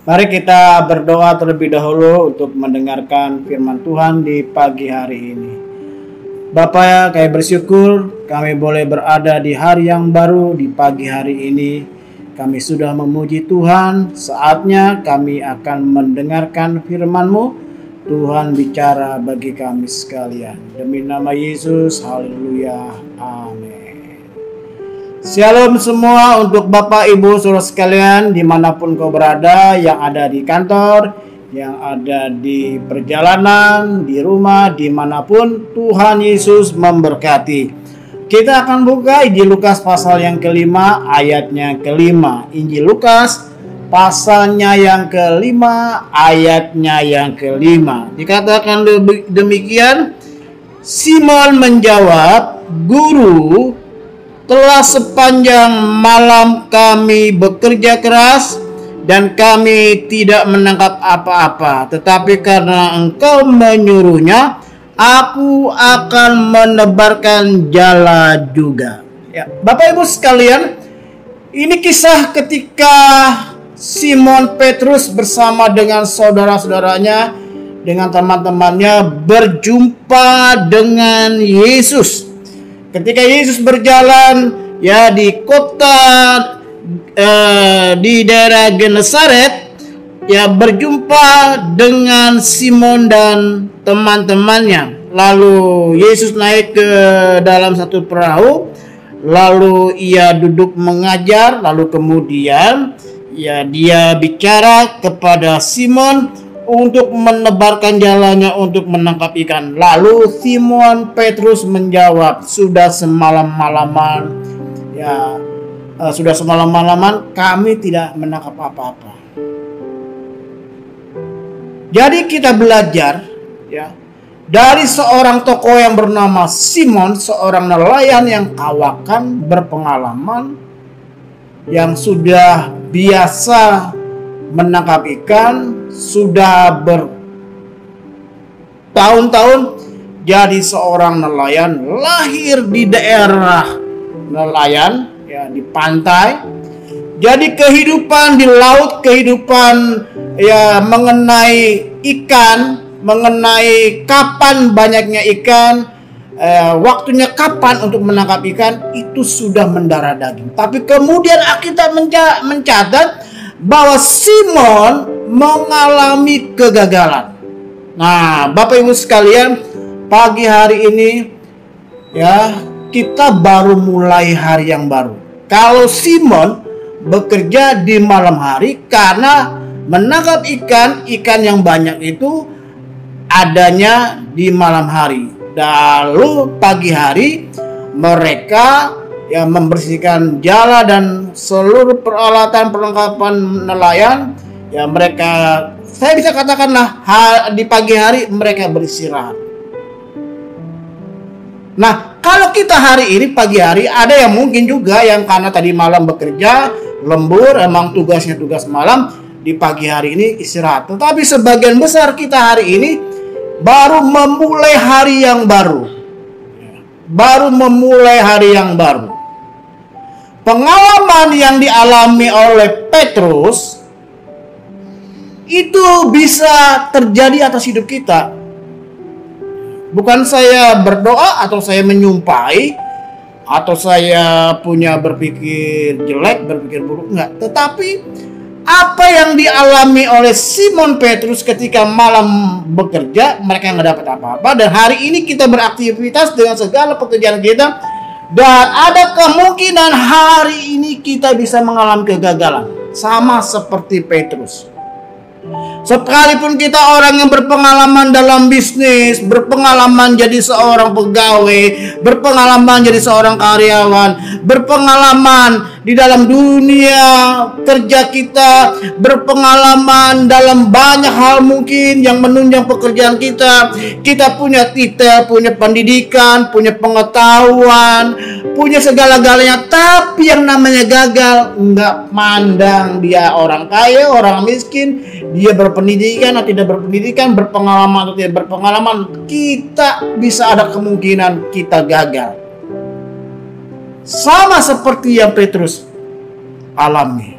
Mari kita berdoa terlebih dahulu untuk mendengarkan firman Tuhan di pagi hari ini. Bapa, kami bersyukur kami boleh berada di hari yang baru di pagi hari ini. Kami sudah memuji Tuhan, saatnya kami akan mendengarkan firman-Mu. Tuhan bicara bagi kami sekalian. Demi nama Yesus, haleluya, amin. Shalom semua untuk Bapak, Ibu, Saudara sekalian dimanapun kau berada, yang ada di kantor, yang ada di perjalanan, di rumah, dimanapun. Tuhan Yesus memberkati. Kita akan buka Injil Lukas pasal yang kelima, ayatnya kelima. Injil Lukas pasalnya yang kelima, ayatnya yang kelima. Dikatakan demikian, Simon menjawab, "Guru, telah sepanjang malam kami bekerja keras dan kami tidak menangkap apa-apa. Tetapi karena Engkau menyuruhnya, aku akan menebarkan jala juga." Ya, Bapak Ibu sekalian, ini kisah ketika Simon Petrus bersama dengan saudara-saudaranya, dengan teman-temannya berjumpa dengan Yesus. Ketika Yesus berjalan ya di kota di daerah Genesaret, ya berjumpa dengan Simon dan teman-temannya. Lalu Yesus naik ke dalam satu perahu, lalu ia duduk mengajar, lalu kemudian ya dia bicara kepada Simon untuk menebarkan jalannya untuk menangkap ikan. Lalu Simon Petrus menjawab, sudah semalam-malaman kami tidak menangkap apa-apa. Jadi kita belajar ya dari seorang tokoh yang bernama Simon, seorang nelayan yang kawakan, berpengalaman, yang sudah biasa menangkap ikan, sudah bertahun-tahun jadi seorang nelayan, lahir di daerah nelayan ya di pantai. Jadi kehidupan di laut, kehidupan ya mengenai ikan, mengenai kapan banyaknya ikan, waktunya kapan untuk menangkap ikan, itu sudah mendarah daging. Tapi kemudian kita mencatat bahwa Simon mengalami kegagalan. Nah, Bapak Ibu sekalian, pagi hari ini ya kita baru mulai hari yang baru. Kalau Simon bekerja di malam hari karena menangkap ikan yang banyak itu adanya di malam hari. Lalu pagi hari mereka ya membersihkan jala dan seluruh peralatan perlengkapan nelayan. Ya mereka, saya bisa katakanlah di pagi hari mereka beristirahat. Nah, kalau kita hari ini pagi hari, ada yang mungkin juga yang karena tadi malam bekerja lembur, emang tugasnya tugas malam, di pagi hari ini istirahat. Tetapi sebagian besar kita hari ini baru memulai hari yang baru. Baru memulai hari yang baru. Pengalaman yang dialami oleh Petrus itu bisa terjadi atas hidup kita. Bukan saya berdoa atau saya menyumpahi atau saya punya berpikir jelek, berpikir buruk, enggak. Tetapi apa yang dialami oleh Simon Petrus ketika malam bekerja, mereka nggak dapat apa-apa, dan hari ini kita beraktivitas dengan segala pekerjaan kita, dan ada kemungkinan hari ini kita bisa mengalami kegagalan. Sama seperti Petrus. Sekalipun kita orang yang berpengalaman dalam bisnis, berpengalaman jadi seorang pegawai, berpengalaman jadi seorang karyawan, berpengalaman di dalam dunia kerja kita, berpengalaman dalam banyak hal mungkin yang menunjang pekerjaan kita. Kita punya titel, punya pendidikan, punya pengetahuan, punya segala-galanya, tapi yang namanya gagal nggak pandang dia orang kaya, orang miskin, dia berpendidikan atau tidak berpendidikan, berpengalaman atau tidak berpengalaman, kita bisa ada kemungkinan kita gagal. Sama seperti yang Petrus alami.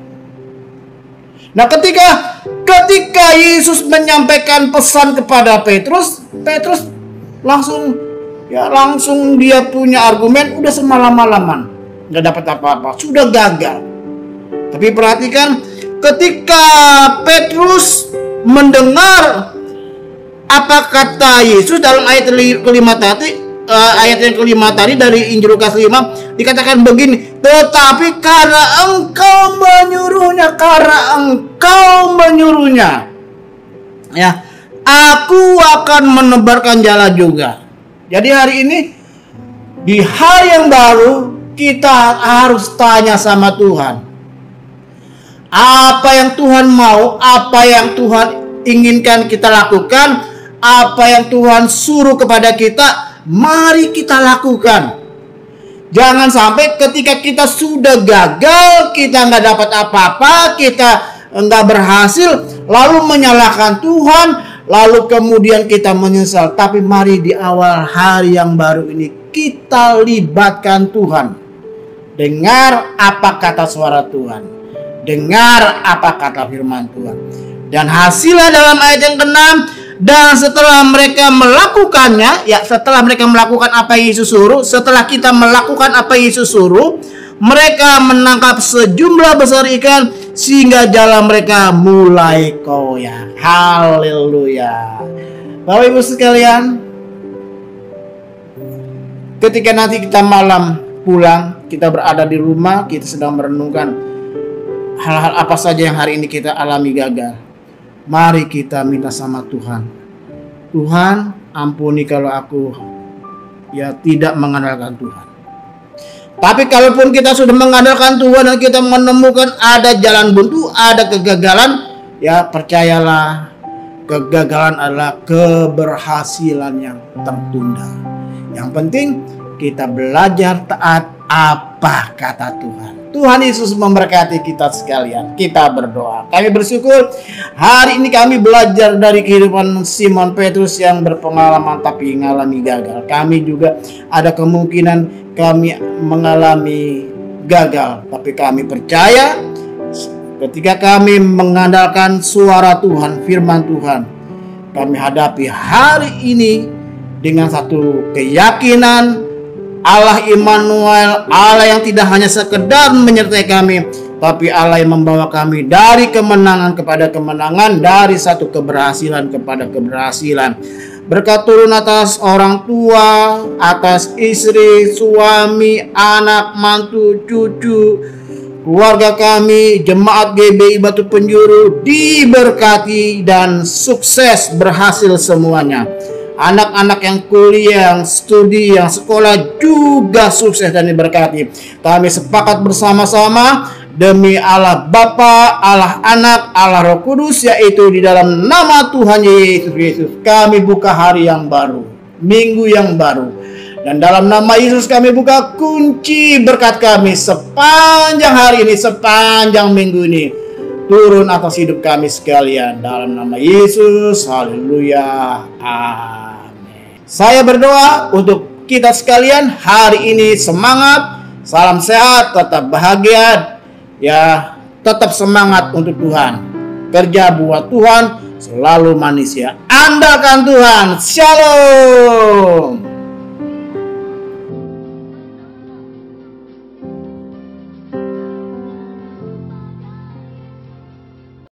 Nah, ketika Ketika Yesus menyampaikan pesan kepada Petrus, Petrus langsung dia punya argumen, udah semalam-malaman nggak dapat apa-apa, sudah gagal. Tapi perhatikan, ketika Petrus mendengar apa kata Yesus dalam ayat yang kelima tadi dari Injil Lukas 5, dikatakan begini, tetapi karena engkau menyuruhnya, ya, aku akan menebarkan jala juga. Jadi hari ini, di hari yang baru, kita harus tanya sama Tuhan. Apa yang Tuhan mau, apa yang Tuhan inginkan kita lakukan, apa yang Tuhan suruh kepada kita, mari kita lakukan. Jangan sampai ketika kita sudah gagal, kita nggak dapat apa-apa, kita nggak berhasil, lalu menyalahkan Tuhan, lalu kemudian kita menyesal. Tapi mari di awal hari yang baru ini kita libatkan Tuhan. Dengar apa kata suara Tuhan, dengar apa kata firman Tuhan. Dan hasilnya dalam ayat yang ke-6, dan setelah mereka melakukannya, ya, setelah mereka melakukan apa yang Yesus suruh, setelah kita melakukan apa yang Yesus suruh, mereka menangkap sejumlah besar ikan sehingga jala mereka mulai koyak. Haleluya. Bapak Ibu sekalian, ketika nanti kita malam pulang, kita berada di rumah, kita sedang merenungkan hal-hal apa saja yang hari ini kita alami gagal. Mari kita minta sama Tuhan. Tuhan, ampuni kalau aku tidak mengandalkan Tuhan. Tapi kalaupun kita sudah mengandalkan Tuhan dan kita menemukan ada jalan buntu, ada kegagalan, ya percayalah, kegagalan adalah keberhasilan yang tertunda. Yang penting kita belajar taat apa kata Tuhan. Tuhan Yesus memberkati kita sekalian. Kita berdoa. Kami bersyukur hari ini kami belajar dari kehidupan Simon Petrus yang berpengalaman tapi mengalami gagal. Kami juga ada kemungkinan kami mengalami gagal, tapi kami percaya ketika kami mengandalkan suara Tuhan, firman Tuhan, kami hadapi hari ini dengan satu keyakinan Allah Immanuel, Allah yang tidak hanya sekedar menyertai kami, tapi Allah yang membawa kami dari kemenangan kepada kemenangan, dari satu keberhasilan kepada keberhasilan. Berkat turun atas orang tua, atas istri, suami, anak, mantu, cucu, keluarga kami, jemaat GBI Batu Penjuru, diberkati dan sukses berhasil semuanya. Anak-anak yang kuliah, yang studi, yang sekolah juga sukses dan diberkati. Kami sepakat bersama-sama demi Allah Bapa, Allah Anak, Allah Roh Kudus, yaitu di dalam nama Tuhan Yesus Kristus, kami buka hari yang baru, minggu yang baru. Dan dalam nama Yesus kami buka kunci berkat kami sepanjang hari ini, sepanjang minggu ini. Turun atas hidup kami sekalian. Dalam nama Yesus, haleluya, amin. Saya berdoa untuk kita sekalian hari ini semangat, salam sehat, tetap bahagia, ya, tetap semangat untuk Tuhan. Kerja buat Tuhan, selalu manusia. Andalkan Tuhan. Shalom.